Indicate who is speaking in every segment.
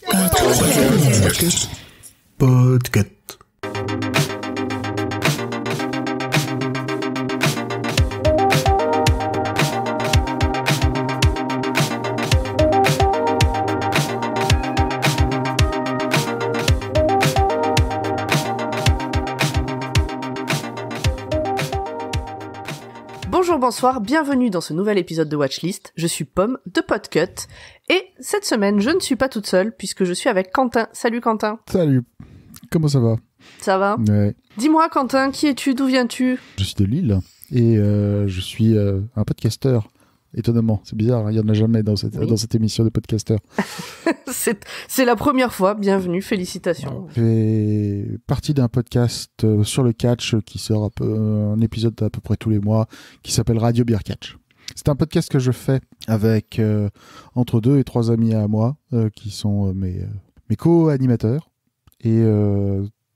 Speaker 1: Podcast.
Speaker 2: Bonjour, bonsoir, bienvenue dans ce nouvel épisode de Watchlist. Je suis Pomme de Podcut et cette semaine je ne suis pas toute seule puisque je suis avec Quentin. Salut Quentin.
Speaker 3: Salut, comment ça va?
Speaker 2: Ça va?
Speaker 3: Ouais.
Speaker 2: Dis-moi Quentin, qui es-tu? D'où viens-tu?
Speaker 3: Je suis de Lille et je suis un podcasteur. Étonnamment, c'est bizarre, il n'y en a jamais dans cette émission de podcasteur.
Speaker 2: c'est la première fois, bienvenue, félicitations.
Speaker 3: Je fais partie d'un podcast sur le catch qui sort un épisode à peu près tous les mois qui s'appelle Radio Beer Catch. C'est un podcast que je fais avec entre 2 et 3 amis à moi qui sont mes co-animateurs et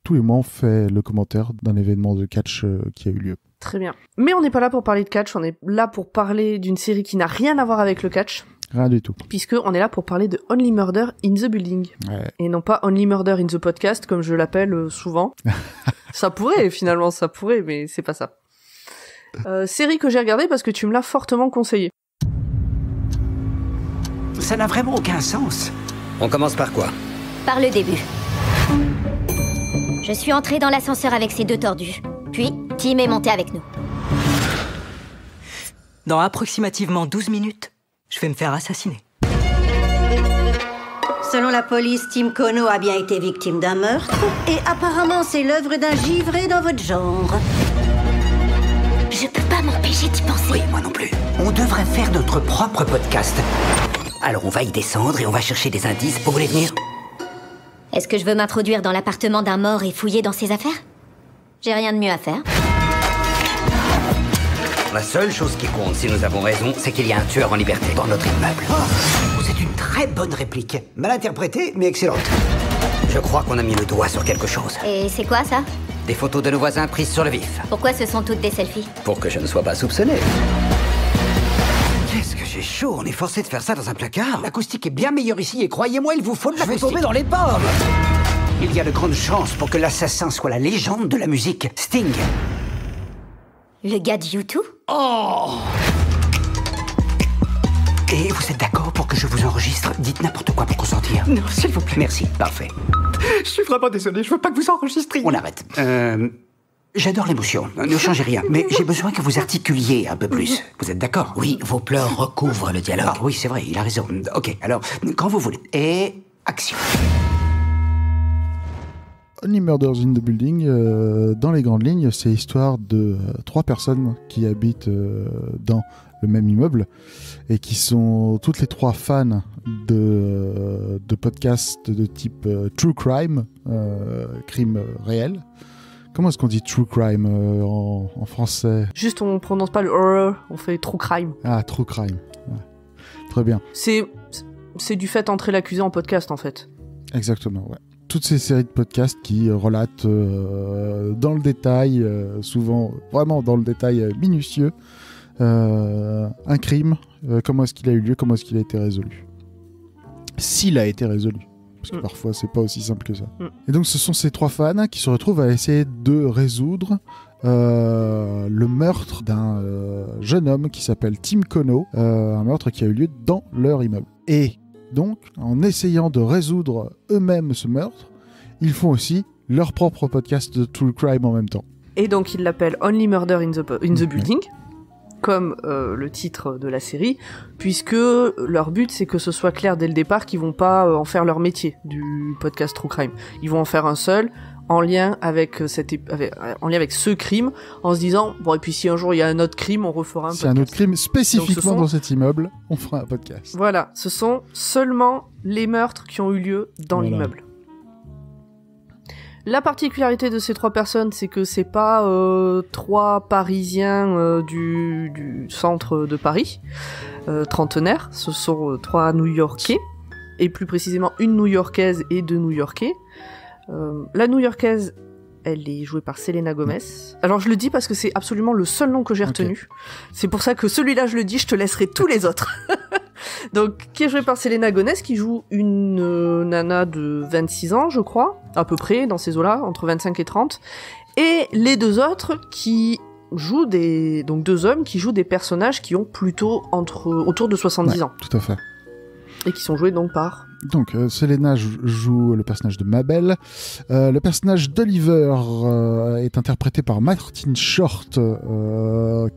Speaker 3: tous les mois on fait le commentaire d'un événement de catch qui a eu lieu.
Speaker 2: Très bien. Mais on n'est pas là pour parler de catch, on est là pour parler d'une série qui n'a rien à voir avec le catch.
Speaker 3: Rien du tout.
Speaker 2: Puisqu'on est là pour parler de Only Murder in the Building.
Speaker 3: Ouais.
Speaker 2: Et non pas Only Murder in the Podcast, comme je l'appelle souvent. Ça pourrait, mais c'est pas ça. Série que j'ai regardée parce que tu me l'as fortement conseillée.
Speaker 4: Ça n'a vraiment aucun sens.
Speaker 5: On commence par quoi?
Speaker 6: Par le début. Je suis entrée dans l'ascenseur avec ces 2 tordus. Puis, Tim est monté avec nous.
Speaker 4: Dans approximativement 12 minutes, je vais me faire assassiner.
Speaker 7: Selon la police, Tim Kono a bien été victime d'un meurtre. Et apparemment, c'est l'œuvre d'un givré dans votre genre.
Speaker 6: Je peux pas m'empêcher d'y penser.
Speaker 4: Oui, moi non plus. On devrait faire notre propre podcast. Alors on va y descendre et on va chercher des indices. Vous voulez venir?
Speaker 6: Est-ce que je veux m'introduire dans l'appartement d'un mort et fouiller dans ses affaires? J'ai rien de mieux à faire.
Speaker 5: La seule chose qui compte, si nous avons raison, c'est qu'il y a un tueur en liberté dans notre immeuble.
Speaker 4: Oh, c'est une très bonne réplique. Mal interprétée, mais excellente.
Speaker 5: Je crois qu'on a mis le doigt sur quelque chose.
Speaker 6: Et c'est quoi ça?
Speaker 5: Des photos de nos voisins prises sur le vif.
Speaker 6: Pourquoi ce sont toutes des selfies?
Speaker 5: Pour que je ne sois pas soupçonné. Qu'est-ce que j'ai chaud, on est forcé de faire ça dans un placard.
Speaker 4: L'acoustique est bien meilleure ici et croyez-moi, il vous faut de l'acoustique. Je vais tomber dans les pommes. Il y a de grandes chances pour que l'assassin soit la légende de la musique, Sting.
Speaker 6: Le gars de U2?
Speaker 4: Oh! Et vous êtes d'accord pour que je vous enregistre? Dites n'importe quoi pour consentir. Non, s'il vous plaît. Merci, parfait. Je suis vraiment désolé, je veux pas que vous enregistriez. On arrête. J'adore l'émotion, ne changez rien, mais j'ai besoin que vous articuliez un peu plus. Vous êtes d'accord?
Speaker 5: Oui, vos pleurs recouvrent le dialogue.
Speaker 4: Ah oui, c'est vrai, il a raison. Ok, alors, quand vous voulez. Et action.
Speaker 3: Only Murders in the Building, dans les grandes lignes, c'est l'histoire de 3 personnes qui habitent dans le même immeuble et qui sont toutes les 3 fans de podcasts de type True Crime, crime réel. Comment est-ce qu'on dit True Crime en français?
Speaker 2: Juste on prononce pas le on fait True Crime.
Speaker 3: Ah, True Crime. Ouais. Très bien.
Speaker 2: C'est du fait d'entrer l'accusé en podcast en fait.
Speaker 3: Exactement, ouais. Toutes ces séries de podcasts qui relatent dans le détail, souvent vraiment dans le détail minutieux, un crime, comment est-ce qu'il a eu lieu, comment est-ce qu'il a été résolu. S'il a été résolu. Parce que parfois, c'est pas aussi simple que ça. Et donc, ce sont ces 3 fans qui se retrouvent à essayer de résoudre le meurtre d'un jeune homme qui s'appelle Tim Kono, un meurtre qui a eu lieu dans leur immeuble. Et donc, en essayant de résoudre eux-mêmes ce meurtre, ils font aussi leur propre podcast de True Crime en même temps.
Speaker 2: Et donc, ils l'appellent Only Murder in the Building, comme le titre de la série, puisque leur but, c'est que ce soit clair dès le départ qu'ils vont pas en faire leur métier du podcast True Crime. Ils vont en faire un seul, en lien avec ce crime, en se disant, bon, et puis si un jour il y a un autre crime, on refera un podcast.
Speaker 3: C'est un autre crime spécifiquement dans cet immeuble, on fera un podcast.
Speaker 2: Voilà, ce sont seulement les meurtres qui ont eu lieu dans l'immeuble. La particularité de ces 3 personnes, c'est que c'est pas 3 Parisiens du centre de Paris, trentenaires, ce sont 3 New-Yorkais, et plus précisément une New-Yorkaise et 2 New-Yorkais. La New-Yorkaise, elle est jouée par Selena Gomez. Alors je le dis parce que c'est absolument le seul nom que j'ai retenu. Okay. C'est pour ça que celui-là je le dis, je te laisserai tous les autres. Donc qui est jouée par Selena Gomez, qui joue une nana de 26 ans, je crois, à peu près, dans ces eaux-là, entre 25 et 30. Et les deux autres qui jouent donc 2 hommes qui jouent des personnages qui ont plutôt autour de 70 ans.
Speaker 3: Tout à fait.
Speaker 2: Et qui sont joués donc par...
Speaker 3: Donc, Selena joue le personnage de Mabel. Le personnage d'Oliver est interprété par Martin Short, son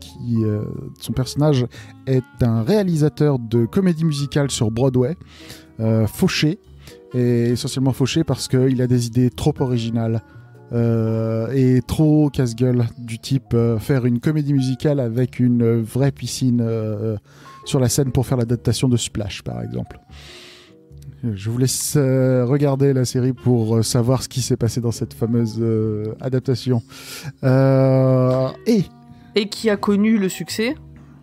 Speaker 3: personnage est un réalisateur de comédie musicale sur Broadway, fauché, et essentiellement fauché parce qu'il a des idées trop originales et trop casse-gueule, du type faire une comédie musicale avec une vraie piscine sur la scène pour faire l'adaptation de Splash, par exemple. Je vous laisse regarder la série pour savoir ce qui s'est passé dans cette fameuse adaptation. Et
Speaker 2: qui a connu le succès,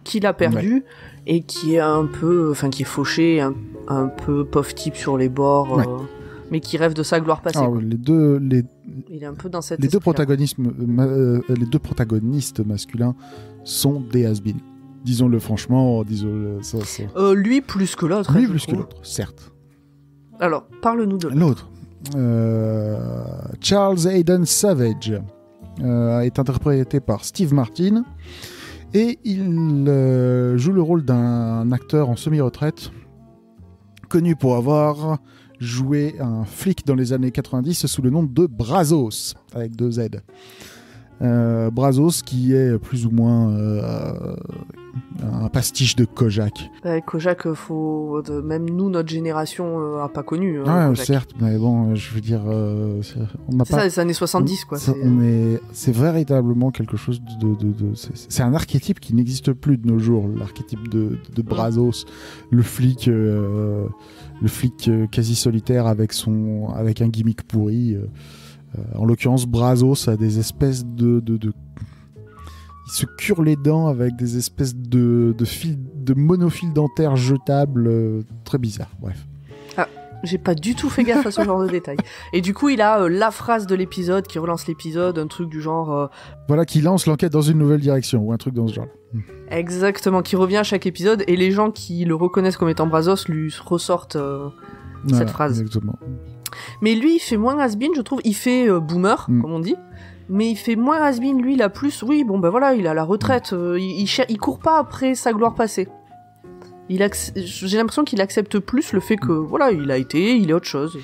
Speaker 2: qui l'a perdu, et qui est un peu... Enfin, qui est fauché, un peu pauvre type sur les bords, mais qui rêve de sa gloire passée.
Speaker 3: Il
Speaker 2: est un peu dans cette
Speaker 3: les deux protagonistes masculins sont des has-been. Disons-le franchement,
Speaker 2: lui plus que l'autre.
Speaker 3: Lui plus que l'autre, certes.
Speaker 2: Alors, parle-nous de
Speaker 3: l'autre. Charles Hayden Savage est interprété par Steve Martin et il joue le rôle d'un acteur en semi-retraite connu pour avoir joué un flic dans les années 90 sous le nom de Brazos, avec 2 Z. Brazos qui est plus ou moins un pastiche de Kojak.
Speaker 2: Kojak, même nous, notre génération, a pas connu.
Speaker 3: Ouais, certes, mais bon, je veux dire, on n'a pas.
Speaker 2: Ça, les années 70, quoi.
Speaker 3: C'est véritablement quelque chose c'est un archétype qui n'existe plus de nos jours, l'archétype de Brazos, le flic quasi solitaire avec un gimmick pourri. En l'occurrence, Brazos a des espèces de... Il se cure les dents avec des espèces de monofils dentaires jetables, très bizarres, bref.
Speaker 2: Ah, j'ai pas du tout fait gaffe à ce genre de détails. Et du coup, il a la phrase de l'épisode qui relance l'épisode, un truc du genre...
Speaker 3: Voilà, qui lance l'enquête dans une nouvelle direction, ou un truc dans ce genre.
Speaker 2: Exactement, qui revient à chaque épisode, et les gens qui le reconnaissent comme étant Brazos lui ressortent cette phrase.
Speaker 3: Exactement.
Speaker 2: Mais lui, il fait moins has-been, je trouve. Il fait boomer, comme on dit. Mais il fait moins has-been, lui, il a plus... Oui, bon, ben voilà, il a la retraite. Il court pas après sa gloire passée. J'ai l'impression qu'il accepte plus le fait que, voilà, il est autre chose.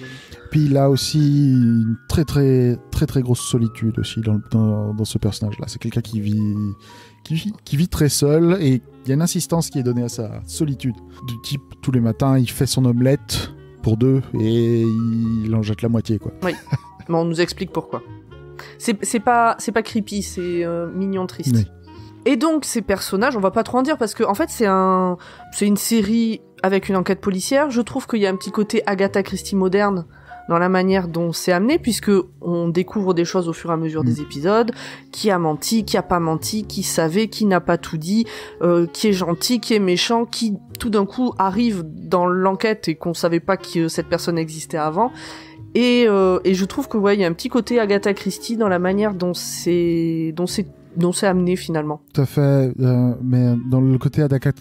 Speaker 3: Puis il a aussi une très, très, très, très grosse solitude aussi dans ce personnage-là. C'est quelqu'un qui vit très seul, et il y a une insistance qui est donnée à sa solitude. Du type, tous les matins, il fait son omelette pour 2 et il en jette la moitié, quoi.
Speaker 2: Oui, mais on nous explique pourquoi. C'est pas creepy, c'est mignon, triste. Oui. Et donc ces personnages, on va pas trop en dire parce que en fait c'est une série avec une enquête policière. Je trouve qu'il y a un petit côté Agatha Christie moderne dans la manière dont c'est amené, puisque on découvre des choses au fur et à mesure des épisodes, qui a menti, qui a pas menti, qui savait, qui n'a pas tout dit, qui est gentil, qui est méchant, qui tout d'un coup arrive dans l'enquête et qu'on savait pas que cette personne existait avant. Et je trouve que il y a un petit côté Agatha Christie dans la manière dont c'est amené finalement.
Speaker 3: Tout à fait, mais dans le côté Agatha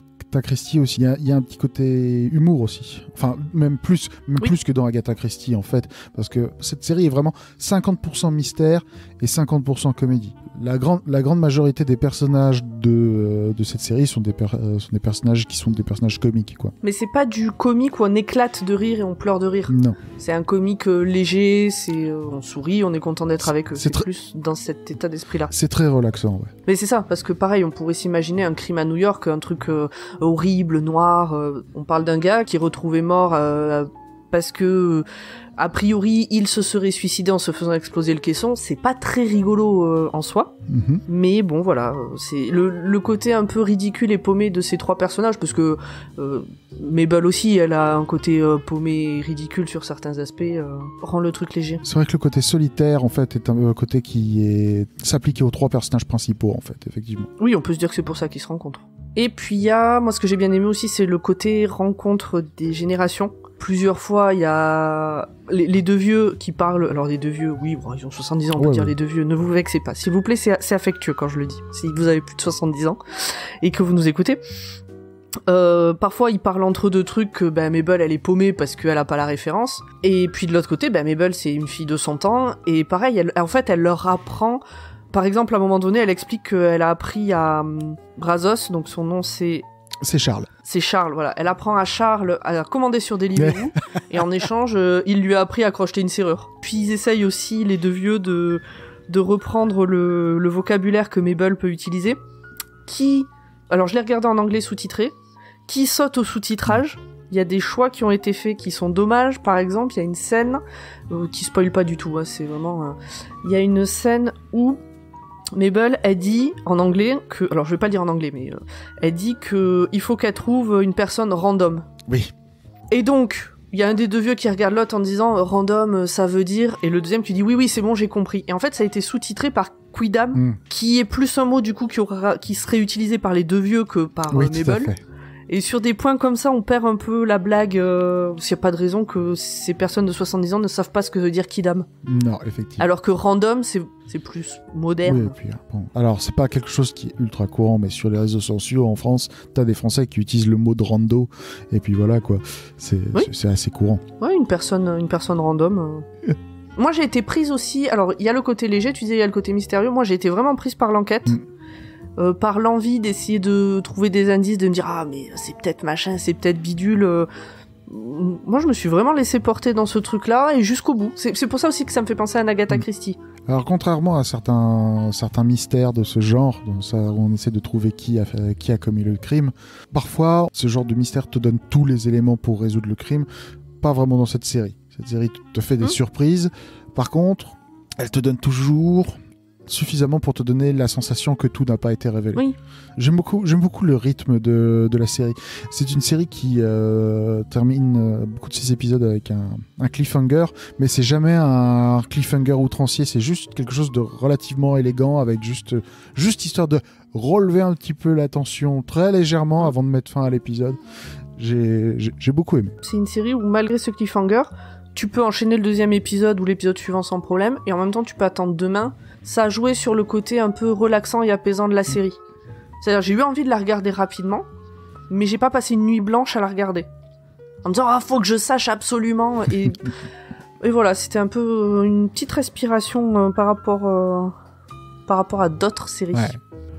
Speaker 3: Christie aussi, il y a un petit côté humour aussi. Enfin, même plus que dans Agatha Christie en fait, parce que cette série est vraiment 50% mystère et 50% comédie. La grande majorité des personnages de cette série sont des personnages qui sont des personnages comiques, quoi.
Speaker 2: Mais c'est pas du comique où on éclate de rire et on pleure de rire.
Speaker 3: Non.
Speaker 2: C'est un comique léger, on sourit, on est content d'être avec eux. C'est plus dans cet état d'esprit-là.
Speaker 3: C'est très relaxant, ouais.
Speaker 2: Mais c'est ça, parce que pareil, on pourrait s'imaginer un crime à New York, un truc horrible, noir. On parle d'un gars qui est retrouvé mort parce que a priori il se serait suicidé en se faisant exploser le caisson. C'est pas très rigolo en soi, mais bon voilà, c'est le côté un peu ridicule et paumé de ces 3 personnages, parce que Mabel aussi, elle a un côté paumé et ridicule sur certains aspects, rend le truc léger.
Speaker 3: C'est vrai que le côté solitaire en fait est un côté qui s'applique aux 3 personnages principaux en fait, effectivement.
Speaker 2: Oui, on peut se dire que c'est pour ça qu'ils se rencontrent. Et puis il y a, moi ce que j'ai bien aimé aussi, c'est le côté rencontre des générations. Plusieurs fois, il y a les 2 vieux qui parlent. Alors les 2 vieux, oui, bon, ils ont 70 ans, on peut dire les 2 vieux, ne vous vexez pas. S'il vous plaît, c'est affectueux quand je le dis. Si vous avez plus de 70 ans et que vous nous écoutez. Parfois, ils parlent entre eux de trucs que Mabel, elle est paumée parce qu'elle a pas la référence. Et puis de l'autre côté, Mabel, c'est une fille de 100 ans. Et pareil, elle leur apprend... Par exemple, à un moment donné, elle explique qu'elle a appris à Brazos, donc son nom c'est...
Speaker 3: C'est Charles.
Speaker 2: C'est Charles, voilà. Elle apprend à Charles à commander sur Deliveroo, et en échange, il lui a appris à crocheter une serrure. Puis ils essayent aussi, les deux vieux, de reprendre le vocabulaire que Mabel peut utiliser, qui... Alors je l'ai regardé en anglais sous-titré, qui saute au sous-titrage. Il y a des choix qui ont été faits qui sont dommages. Par exemple, il y a une scène qui spoil pas du tout, c'est vraiment... Il y a une scène où Mabel, elle dit en anglais que... Alors je vais pas le dire en anglais, mais elle dit que il faut qu'elle trouve une personne random.
Speaker 3: Oui.
Speaker 2: Et donc, il y a un des deux vieux qui regarde l'autre en disant random, ça veut dire... Et le deuxième qui dit oui, c'est bon, j'ai compris. Et en fait, ça a été sous-titré par Quidam, qui est plus un mot du coup qui serait utilisé par les deux vieux que par Mabel. Et sur des points comme ça, on perd un peu la blague. Parce qu'il n'y a pas de raison que ces personnes de 70 ans ne savent pas ce que veut dire Kidam.
Speaker 3: Non, effectivement.
Speaker 2: Alors que random, c'est plus moderne.
Speaker 3: Oui, et puis, bon. Alors, c'est pas quelque chose qui est ultra courant, mais sur les réseaux sociaux en France, t'as des Français qui utilisent le mot de rando. Et puis voilà, quoi. C'est assez courant.
Speaker 2: Ouais, une personne random. Moi, j'ai été prise aussi... Alors, il y a le côté léger, tu disais, il y a le côté mystérieux. Moi, j'ai été vraiment prise par l'enquête. Par l'envie d'essayer de trouver des indices, de me dire « Ah, mais c'est peut-être machin, c'est peut-être bidule. » Moi, je me suis vraiment laissé porter dans ce truc-là, et jusqu'au bout. C'est pour ça aussi que ça me fait penser à Agatha Christie.
Speaker 3: Alors, contrairement à certains mystères de ce genre, où on essaie de trouver qui a commis le crime, parfois, ce genre de mystère te donne tous les éléments pour résoudre le crime. Pas vraiment dans cette série. Cette série te fait des surprises. Par contre, elle te donne toujours suffisamment pour te donner la sensation que tout n'a pas été révélé.
Speaker 2: Oui.
Speaker 3: J'aime beaucoup le rythme de la série. C'est une série qui termine beaucoup de ses épisodes avec un cliffhanger, mais c'est jamais un cliffhanger outrancier, c'est juste quelque chose de relativement élégant, avec juste histoire de relever un petit peu la tension très légèrement avant de mettre fin à l'épisode. J'ai beaucoup aimé.
Speaker 2: C'est une série où, malgré ce cliffhanger, tu peux enchaîner le deuxième épisode ou l'épisode suivant sans problème, et en même temps tu peux attendre demain. Ça a joué sur le côté un peu relaxant et apaisant de la série. C'est-à-dire, j'ai eu envie de la regarder rapidement, mais j'ai pas passé une nuit blanche à la regarder. En me disant, faut que je sache absolument. Et voilà, c'était un peu une petite respiration par rapport à d'autres séries.
Speaker 3: Ouais.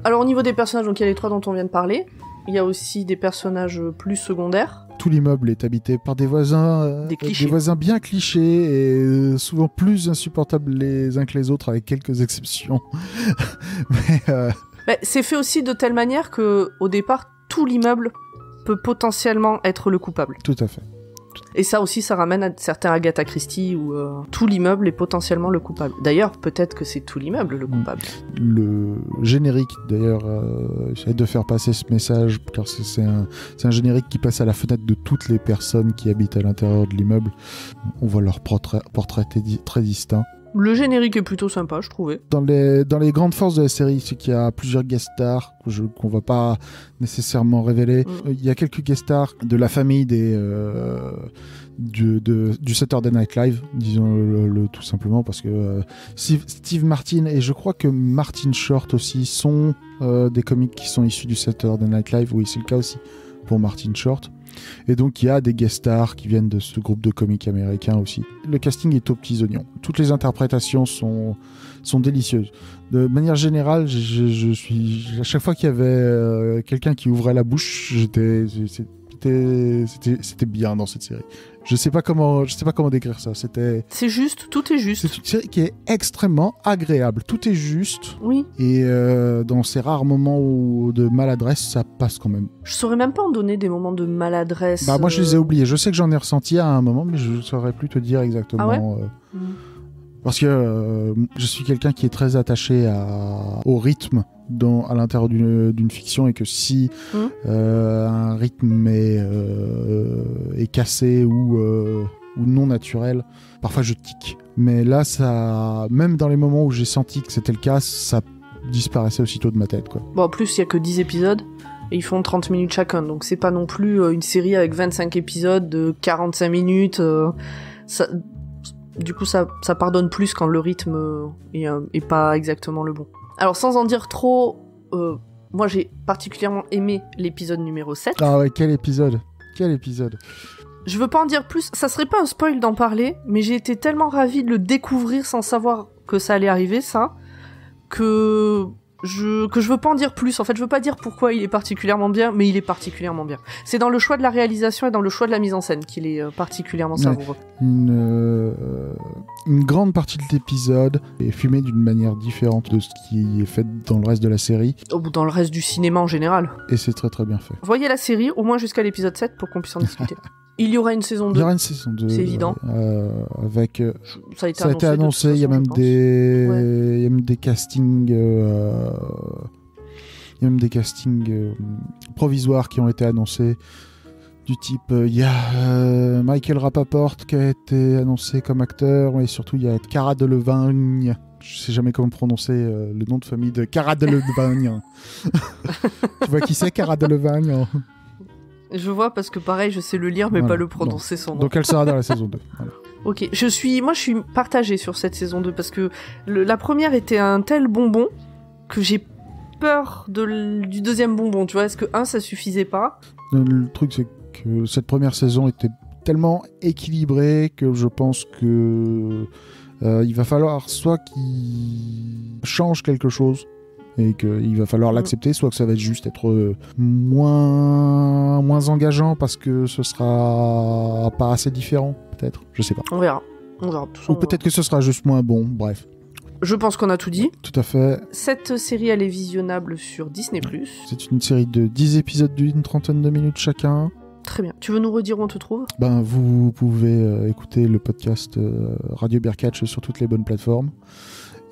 Speaker 2: Alors, au niveau des personnages, donc il y a les trois dont on vient de parler. Il y a aussi des personnages plus secondaires.
Speaker 3: Tout l'immeuble est habité par des voisins, des voisins bien clichés et souvent plus insupportables les uns que les autres, avec quelques exceptions.
Speaker 2: Mais c'est fait aussi de telle manière que, au départ, tout l'immeuble peut potentiellement être le coupable.
Speaker 3: Tout à fait.
Speaker 2: Et ça aussi, ça ramène à certains Agatha Christie où tout l'immeuble est potentiellement le coupable. D'ailleurs, peut-être que c'est tout l'immeuble le coupable.
Speaker 3: Le générique, d'ailleurs, j'essaie de faire passer ce message, car c'est un générique qui passe à la fenêtre de toutes les personnes qui habitent à l'intérieur de l'immeuble. On voit leur portrait très distinct.
Speaker 2: Le générique est plutôt sympa, je trouvais.
Speaker 3: Dans les grandes forces de la série, c'est qu'il y a plusieurs guest stars qu'on va pas nécessairement révéler. Il y a quelques guest stars de la famille du Saturday Night Live, disons-le tout simplement, parce que Steve Martin et je crois que Martin Short aussi sont des comiques qui sont issus du Saturday Night Live. Oui, c'est le cas aussi pour Martin Short. Et donc il y a des guest stars qui viennent de ce groupe de comiques américains aussi. Le casting est aux petits oignons. Toutes les interprétations sont délicieuses. De manière générale, je suis à chaque fois qu'il y avait quelqu'un qui ouvrait la bouche, c'était bien dans cette série. Je sais pas comment décrire ça.
Speaker 2: C'est juste, tout est juste.
Speaker 3: C'est une série qui est extrêmement agréable. Tout est juste.
Speaker 2: Oui.
Speaker 3: Et dans ces rares moments de maladresse, ça passe quand même.
Speaker 2: Je saurais même pas en donner des moments de maladresse.
Speaker 3: Moi, je les ai oubliés. Je sais que j'en ai ressenti à un moment, mais je saurais plus te dire exactement.
Speaker 2: Ah ouais
Speaker 3: parce que je suis quelqu'un qui est très attaché au rythme à l'intérieur d'une fiction, et que si un rythme est cassé ou non naturel, parfois je tic. Mais là, même dans les moments où j'ai senti que c'était le cas, ça disparaissait aussitôt de ma tête, quoi.
Speaker 2: Bon, en plus, il y a que 10 épisodes et ils font 30 minutes chacun, donc c'est pas non plus une série avec 25 épisodes de 45 minutes. Du coup, ça pardonne plus quand le rythme est pas exactement le bon. Alors, sans en dire trop, Moi, j'ai particulièrement aimé l'épisode numéro 7.
Speaker 3: Ah ouais, quel épisode.
Speaker 2: Je veux pas en dire plus, ça serait pas un spoil d'en parler, mais j'ai été tellement ravie de le découvrir sans savoir que ça allait arriver, ça, que je veux pas en dire plus. En fait, je veux pas dire pourquoi il est particulièrement bien, mais il est particulièrement bien. C'est dans le choix de la réalisation et dans le choix de la mise en scène qu'il est particulièrement savoureux.
Speaker 3: Une grande partie de l'épisode est filmée d'une manière différente de ce qui est fait dans le reste de la série.
Speaker 2: Ou dans le reste du cinéma en général.
Speaker 3: Et c'est très très bien fait.
Speaker 2: Voyez la série, au moins jusqu'à l'épisode 7, pour qu'on puisse en discuter. Il y aura une saison 2.
Speaker 3: Il y aura une saison 2.
Speaker 2: C'est évident.
Speaker 3: Avec,
Speaker 2: ça a
Speaker 3: été annoncé, il y a même des castings... Il y a même des castings provisoires qui ont été annoncés. Du type, il y a Michael Rapaport qui a été annoncé comme acteur, et surtout il y a Cara Delevingne. Je sais jamais comment prononcer le nom de famille de Cara Delevingne. Tu vois qui c'est, Cara Delevingne?
Speaker 2: Je vois, parce que pareil, je sais le lire, mais pas le prononcer son nom.
Speaker 3: Donc elle sera dans la saison 2. Voilà.
Speaker 2: Ok, je suis partagée sur cette saison 2, parce que la première était un tel bonbon que j'ai peur du deuxième bonbon, tu vois. Est-ce que ça suffisait pas?
Speaker 3: Le truc, c'est que cette première saison était tellement équilibrée que je pense que il va falloir soit qu'il change quelque chose et qu'il va falloir l'accepter, soit que ça va juste être moins engageant parce que ce sera pas assez différent, peut-être, je sais pas.
Speaker 2: On verra.
Speaker 3: Ou peut-être que ce sera juste moins bon, bref.
Speaker 2: Je pense qu'on a tout dit.
Speaker 3: Tout à fait.
Speaker 2: Cette série, elle est visionnable sur Disney+.
Speaker 3: C'est une série de 10 épisodes d'une trentaine de minutes chacun.
Speaker 2: Très bien. Tu veux nous redire où on te trouve ?
Speaker 3: Vous pouvez écouter le podcast Radio Bearcatch sur toutes les bonnes plateformes.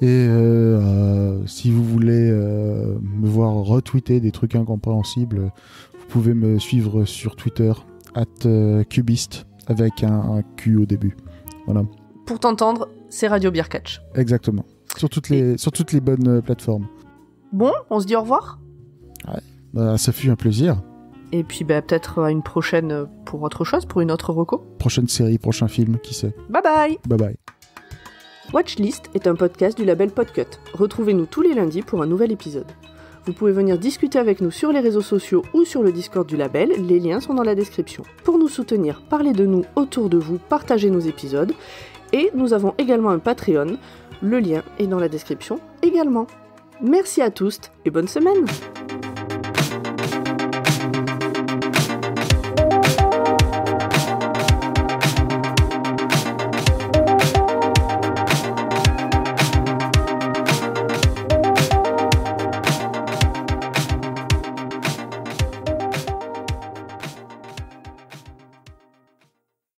Speaker 3: Et si vous voulez me voir retweeter des trucs incompréhensibles, vous pouvez me suivre sur Twitter @cubiste avec un Q au début. Voilà.
Speaker 2: Pour t'entendre, c'est Radio Bearcatch.
Speaker 3: Exactement. Sur toutes les bonnes plateformes.
Speaker 2: Bon, on se dit au revoir ?
Speaker 3: Ouais. Ça fut un plaisir.
Speaker 2: Et puis peut-être à une prochaine pour autre chose, pour une autre reco.
Speaker 3: Prochaine série, prochain film, qui sait.
Speaker 2: Bye bye.
Speaker 3: Bye bye.
Speaker 2: Watchlist est un podcast du label Podcut. Retrouvez-nous tous les lundis pour un nouvel épisode. Vous pouvez venir discuter avec nous sur les réseaux sociaux ou sur le Discord du label, les liens sont dans la description. Pour nous soutenir, parlez de nous autour de vous, partagez nos épisodes. Et nous avons également un Patreon, le lien est dans la description également. Merci à tous et bonne semaine!